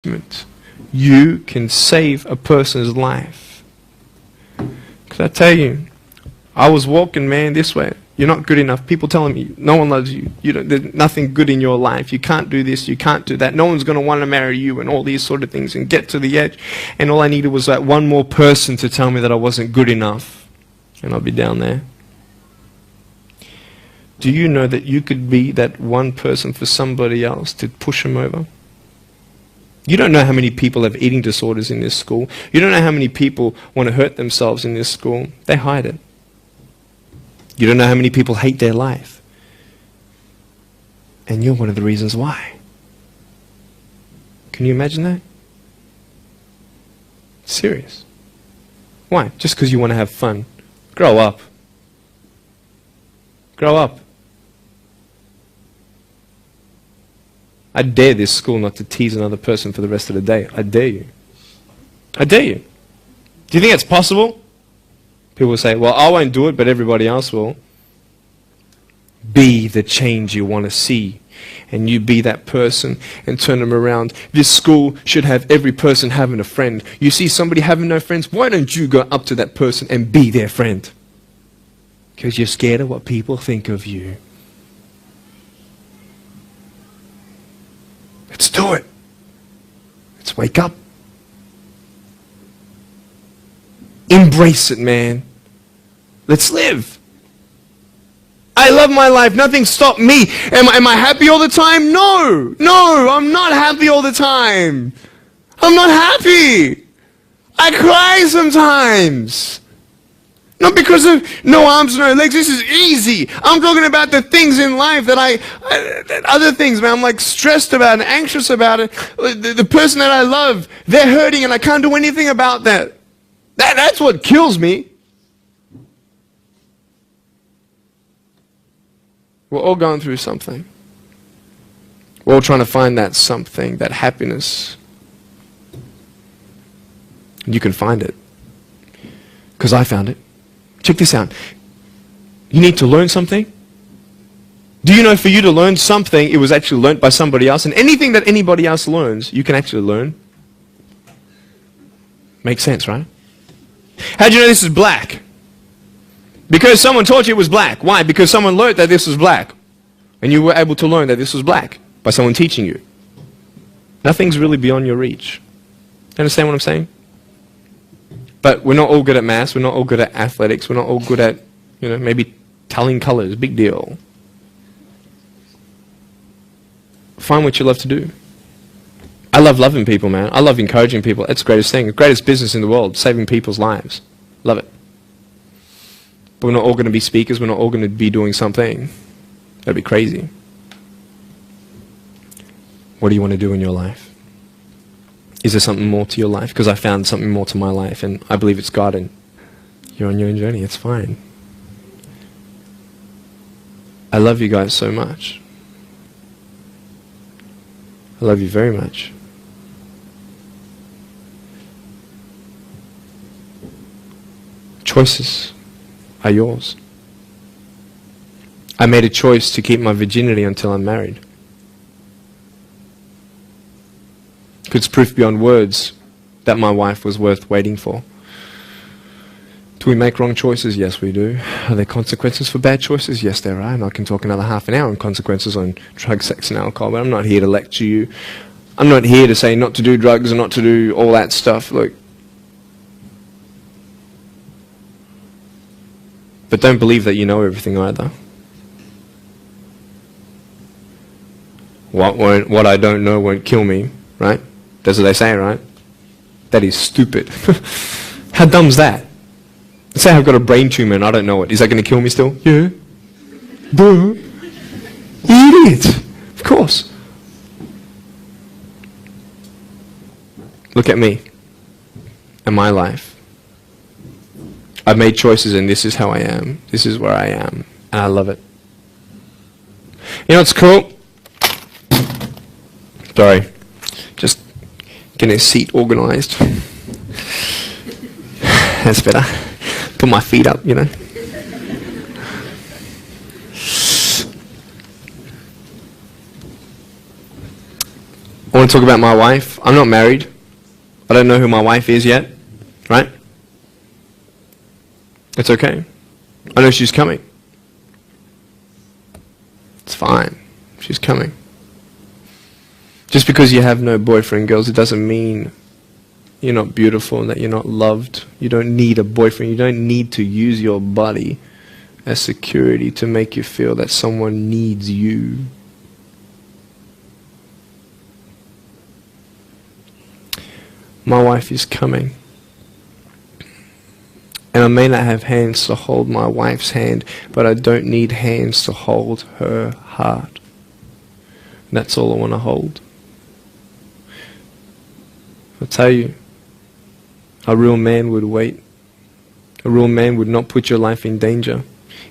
You can save a person's life. Because I tell you, I was walking, man, this way. You're not good enough. People telling me, no one loves you. There's nothing good in your life. You can't do this, you can't do that. No one's going to want to marry you and all these sort of things, and get to the edge. And all I needed was that one more person to tell me that I wasn't good enough. And I'll be down there. Do you know that you could be that one person for somebody else to push them over? You don't know how many people have eating disorders in this school. You don't know how many people want to hurt themselves in this school. They hide it. You don't know how many people hate their life. And you're one of the reasons why. Can you imagine that? Serious. Why? Just because you want to have fun. Grow up. Grow up. I dare this school not to tease another person for the rest of the day. I dare you. I dare you. Do you think it's possible? People will say, well, I won't do it, but everybody else will. Be the change you want to see. And you be that person and turn them around. This school should have every person having a friend. You see somebody having no friends, why don't you go up to that person and be their friend? Because you're scared of what people think of you. Let's do it. Let's wake up. Embrace it, man. Let's live. I love my life. Nothing stopped me. Am I happy all the time? No. No, I'm not happy all the time. I'm not happy. I cry sometimes. Not because of no arms, no legs. This is easy. I'm talking about the things in life that other things, man, I'm like stressed about and anxious about it. The person that I love, they're hurting and I can't do anything about that. That's what kills me. We're all going through something. We're all trying to find that something, that happiness. And you can find it. Because I found it. Check this out. You need to learn something. Do you know for you to learn something, it was actually learnt by somebody else? And anything that anybody else learns, you can actually learn. Makes sense, right? How do you know this is black? Because someone taught you it was black. Why? Because someone learned that this was black. And you were able to learn that this was black by someone teaching you. Nothing's really beyond your reach. Understand what I'm saying? But we're not all good at maths. We're not all good at athletics. We're not all good at, maybe telling colors. Big deal. Find what you love to do. I love loving people, man. I love encouraging people. That's the greatest thing. The greatest business in the world, saving people's lives. Love it. But we're not all going to be speakers. We're not all going to be doing something. That'd be crazy. What do you want to do in your life? Is there something more to your life? Because I found something more to my life, and I believe it's God, and you're on your own journey. It's fine. I love you guys so much. I love you very much. Choices are yours. I made a choice to keep my virginity until I'm married. It's proof beyond words that my wife was worth waiting for. Do we make wrong choices? Yes, we do. Are there consequences for bad choices? Yes, there are. And I can talk another half an hour on consequences on drugs, sex, and alcohol, but I'm not here to lecture you. I'm not here to say not to do drugs and not to do all that stuff. Look. But don't believe that you know everything either. What I don't know won't kill me, right? That's what they say, right? That is stupid. How dumb's that? Let's say I've got a brain tumor and I don't know it. Is that going to kill me still? Yeah. Duh. Idiot. Of course. Look at me and my life. I've made choices and this is how I am. This is where I am. And I love it. You know what's cool? Sorry. Just getting a seat organized. That's better. Put my feet up, I want to to talk about my wife? I'm not married. I don't know who my wife is yet, right? It's okay. I know she's coming. It's fine. She's coming. Just because you have no boyfriend, girls, it doesn't mean you're not beautiful and that you're not loved. You don't need a boyfriend. You don't need to use your body as security to make you feel that someone needs you. My wife is coming. And I may not have hands to hold my wife's hand, but I don't need hands to hold her heart. And that's all I want to hold. I'll tell you, a real man would wait. A real man would not put your life in danger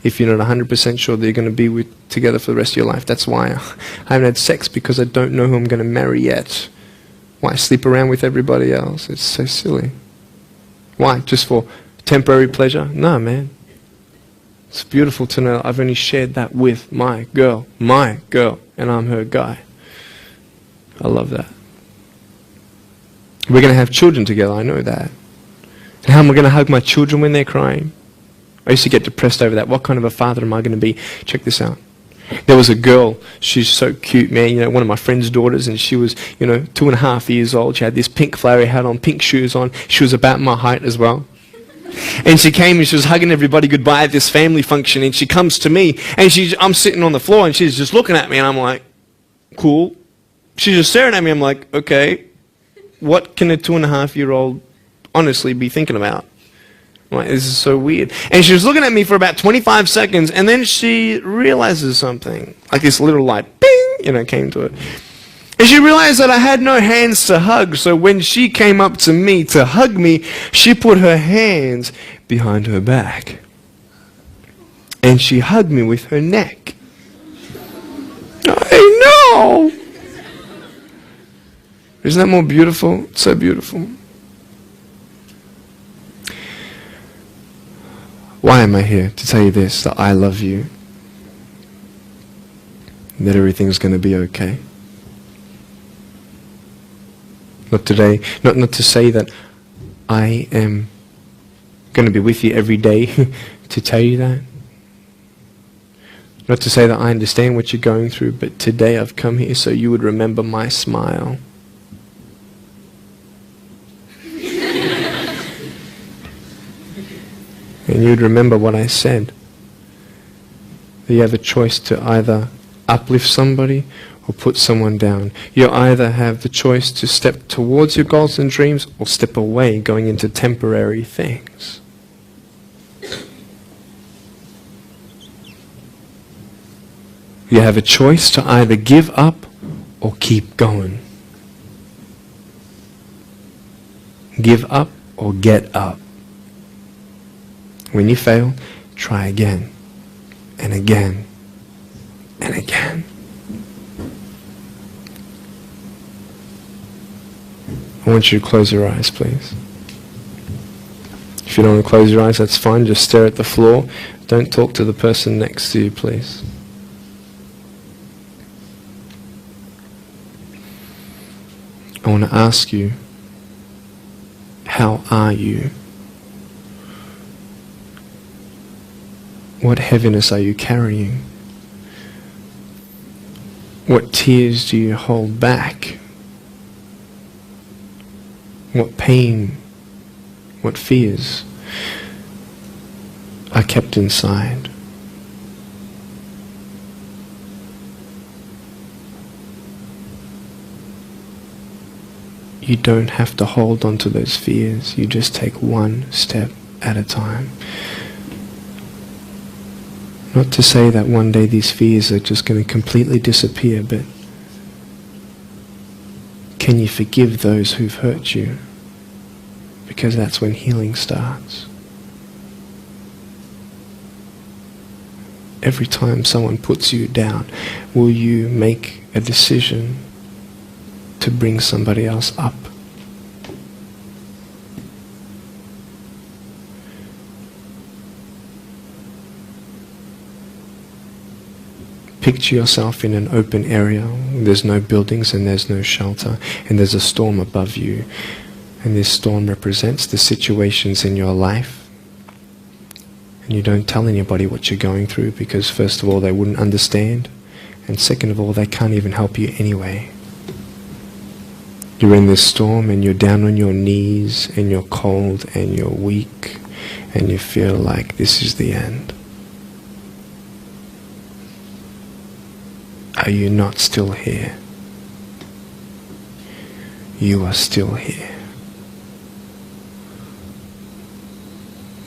if you're not 100% sure that you're going to be together for the rest of your life. That's why I haven't had sex, because I don't know who I'm going to marry yet. Why sleep around with everybody else? It's so silly. Why? Just for temporary pleasure? No, man. It's beautiful to know I've only shared that with my girl, and I'm her guy. I love that. We're going to have children together, I know that. And how am I going to hug my children when they're crying? I used to get depressed over that. What kind of a father am I going to be? Check this out. There was a girl, she's so cute, man, you know, one of my friend's daughters, and she was, 2.5 years old. She had this pink flowery hat on, pink shoes on. She was about my height as well. And she came and she was hugging everybody goodbye at this family function, and she comes to me, and I'm sitting on the floor, and she's just looking at me, and I'm like, cool. She's just staring at me. I'm like, okay, what can a 2.5-year-old honestly be thinking about? I'm like, this is so weird. And she was looking at me for about 25 seconds, and then she realizes something. Like this little light, bing, came to it. And she realized that I had no hands to hug, so when she came up to me to hug me, she put her hands behind her back. And she hugged me with her neck. I know! Isn't that more beautiful? It's so beautiful. Why am I here? To tell you this, that I love you. That everything's going to be okay. Not today, not to say that I am going to be with you every day to tell you that. Not to say that I understand what you're going through, but today I've come here so you would remember my smile. And you'd remember what I said. That you have a choice to either uplift somebody or put someone down. You either have the choice to step towards your goals and dreams or step away, going into temporary things. You have a choice to either give up or keep going. Give up or get up. When you fail, try again and again and again. I want you to close your eyes, please. If you don't want to close your eyes, that's fine. Just stare at the floor. Don't talk to the person next to you, please. I want to ask you, how are you? What heaviness are you carrying? What tears do you hold back? What pain, what fears are kept inside? You don't have to hold on to those fears. You just take one step at a time. Not to say that one day these fears are just going to completely disappear, but can you forgive those who've hurt you? Because that's when healing starts. Every time someone puts you down, will you make a decision to bring somebody else up? Picture yourself in an open area. There's no buildings and there's no shelter, and there's a storm above you. And this storm represents the situations in your life. And you don't tell anybody what you're going through because first of all, they wouldn't understand. And second of all, they can't even help you anyway. You're in this storm and you're down on your knees and you're cold and you're weak and you feel like this is the end. Are you not still here? You are still here.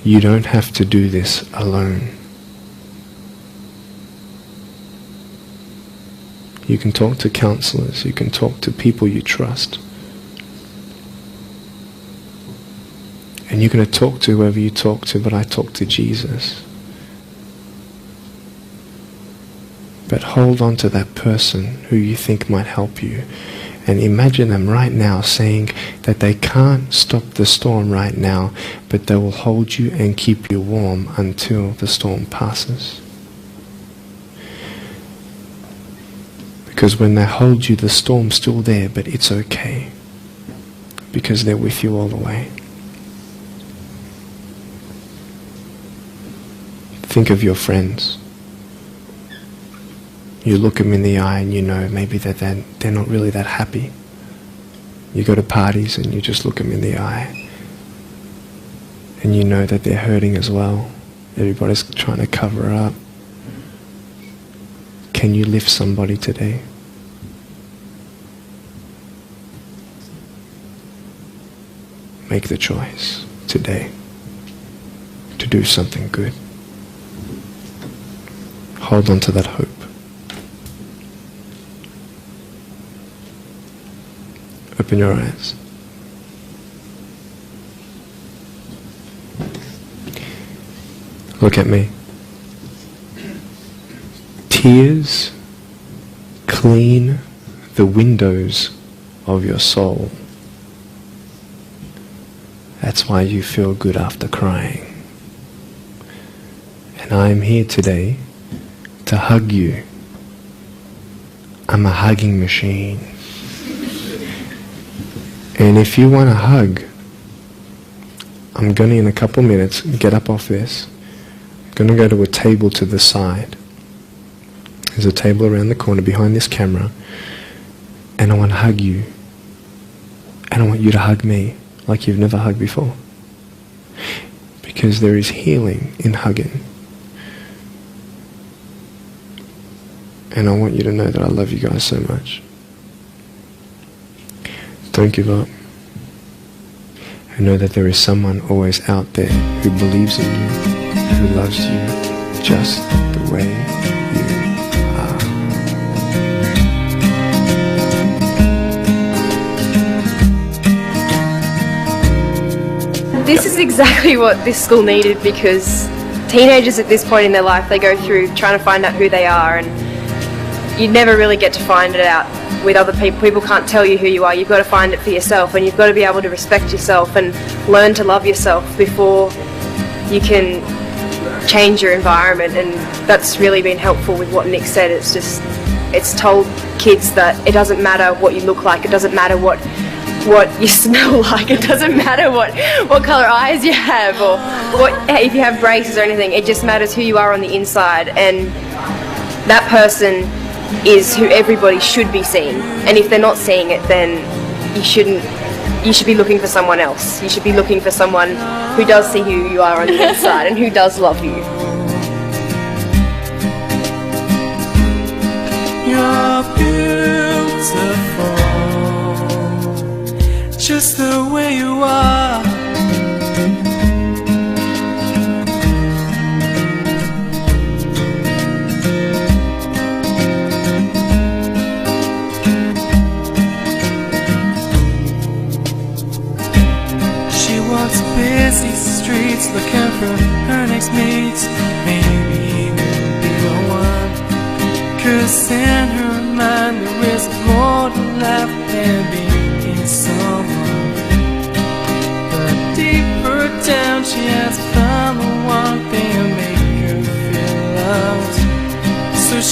You don't have to do this alone. You can talk to counselors, you can talk to people you trust. And you're going to talk to whoever you talk to, but I talk to Jesus. But hold on to that person who you think might help you. And imagine them right now saying that they can't stop the storm right now, but they will hold you and keep you warm until the storm passes. Because when they hold you, the storm's still there, but it's okay. Because they're with you all the way. Think of your friends. You look them in the eye and you know maybe that they're not really that happy. You go to parties and you just look them in the eye. And you know that they're hurting as well. Everybody's trying to cover up. Can you lift somebody today? Make the choice today to do something good. Hold on to that hope. Open your eyes. Look at me. Tears clean the windows of your soul. That's why you feel good after crying. And I'm here today to hug you. I'm a hugging machine. And if you want a hug, I'm going to, in a couple minutes, get up off this. I'm going to go to a table to the side. There's a table around the corner behind this camera. And I want to hug you. And I want you to hug me like you've never hugged before. Because there is healing in hugging. And I want you to know that I love you guys so much. Don't give up. And know that there is someone always out there who believes in you, who loves you just the way you are. This is exactly what this school needed, because teenagers at this point in their life, they go through trying to find out who they are, and you never really get to find it out with other people. People can't tell you who you are. You've got to find it for yourself, and you've got to be able to respect yourself and learn to love yourself before you can change your environment. And that's really been helpful with what Nick said. It's told kids that it doesn't matter what you look like, it doesn't matter what you smell like, it doesn't matter what colour eyes you have, or if you have braces or anything. It just matters who you are on the inside, and that person is who everybody should be seeing. And if they're not seeing it, then you should be looking for someone else. You should be looking for someone who does see who you are on the inside and who does love you. You're beautiful, just the way you are. Busy streets looking for her next mate. Maybe he will be the one, 'cause in her mind there is more to life than being someone. But deeper down she has found the one thing to make her feel loved.